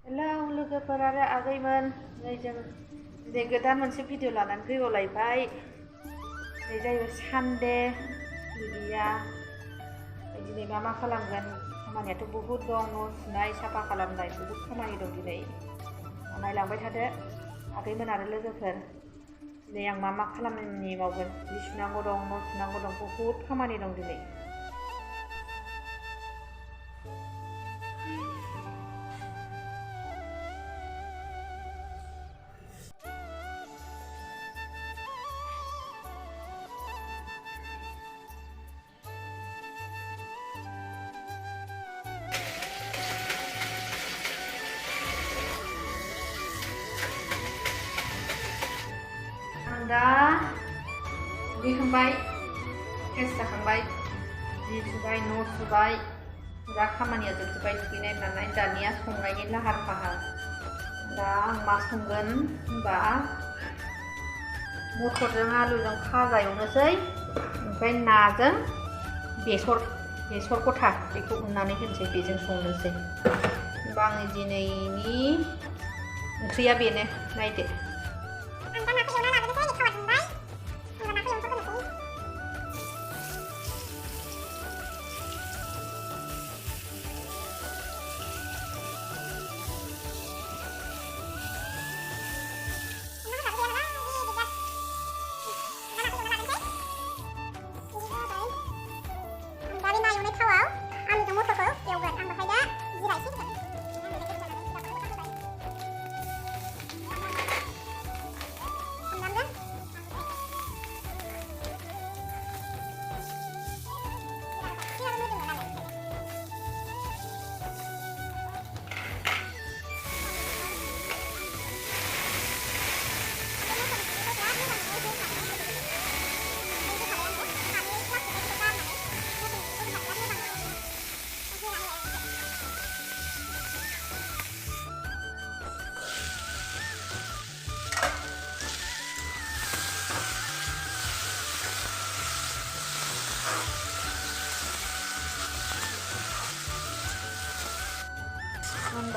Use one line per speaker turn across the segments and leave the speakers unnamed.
Hello लोगोफोर आरो आगैमोन, नै जों दिनै गोदान मोनसे भिडिअ लानानै फैबावलायबाय। नै जाहैबाय सानडे गैया दिनै मा खालामगोन। खामानियाथ' बहुद दं, न' सुनाय साफा खालामनाय बहुद खामानि दं दिनै। नायलांबाय थादो आगैमोन आरो लोगोफोर। दिनै आं मा खामानि मावगोन। जि सुनांगौ दं, न' सुनांगौ दं, बहुद खामानि दं दिनै। आं दा दुगैखांबाय, फ्रेस जाखांबाय, जि सुबाय, न' सुबाय, दा खामानिया जोबजोब्बाय दुगैनाय मानाय। दानिया संनायनि लाहार फाहार। दा आं मा संगोन होनबा मटरजों आलुजों भाजा एवनोसै, ओमफ्राय नाजों बेसर गथा बेखौ उननानै होनोसै, बेजों संनोसै। होनबा आंनि दिनैनि ओंख्रिया बेनो, नायदो।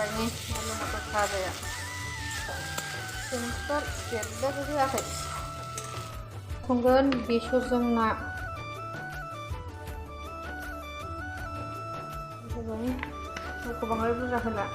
Ini lalu motor saya ya, sempat jadi gitu ya guys. Kemudian besor songnai, ini aku bangun dulu lah.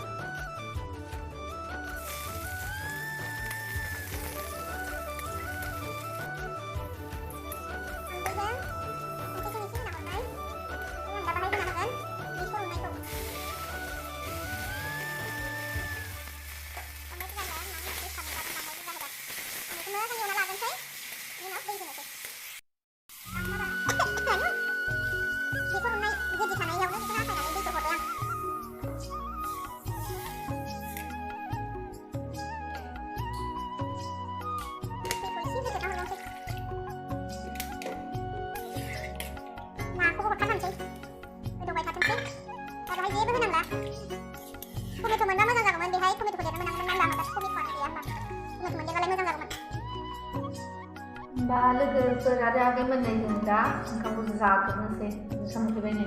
दा लोगोफोर आरो आगैमोन नै जों दा ओंखामखौ जाग्रोनोसै। ओंखाम उखैबाय नै,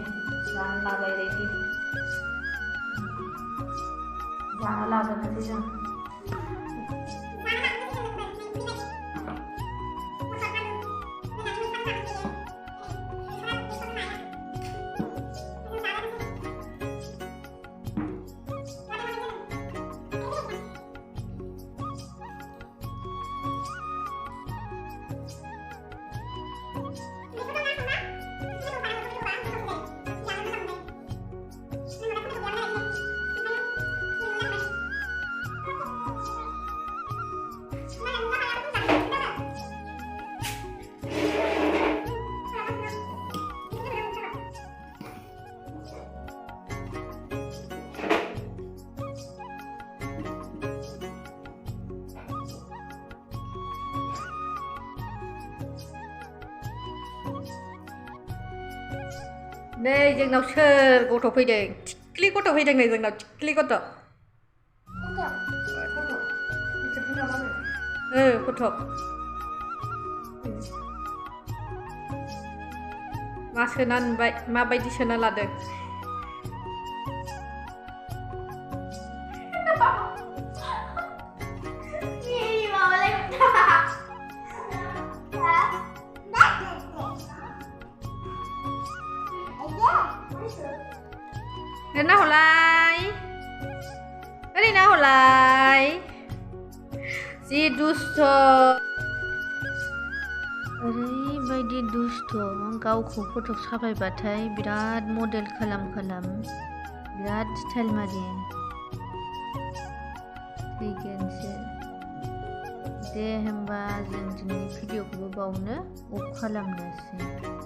जानो लाबाय रेडि, जानो लाग्रोनोसै जों। नै जोंनाव सोर गथ' फैदों, थिख्लि गथ' फैदों नै जोंनाव, थिख्लि गथ'। गथ' मा सोना नुबाय, माबायदि सोना लादों। नाहरलाय ओरै नाहरलाय जि दुस्थ' ओरैबायदि दुस्थ' गावखौ फट' साफायबाथाय बिराद मडेल खालाम बिराद स्टाइल मारियो थैगोनसो दे होमबा जों दिनै भिडिअखौबो बावनो अफ खालामनोसै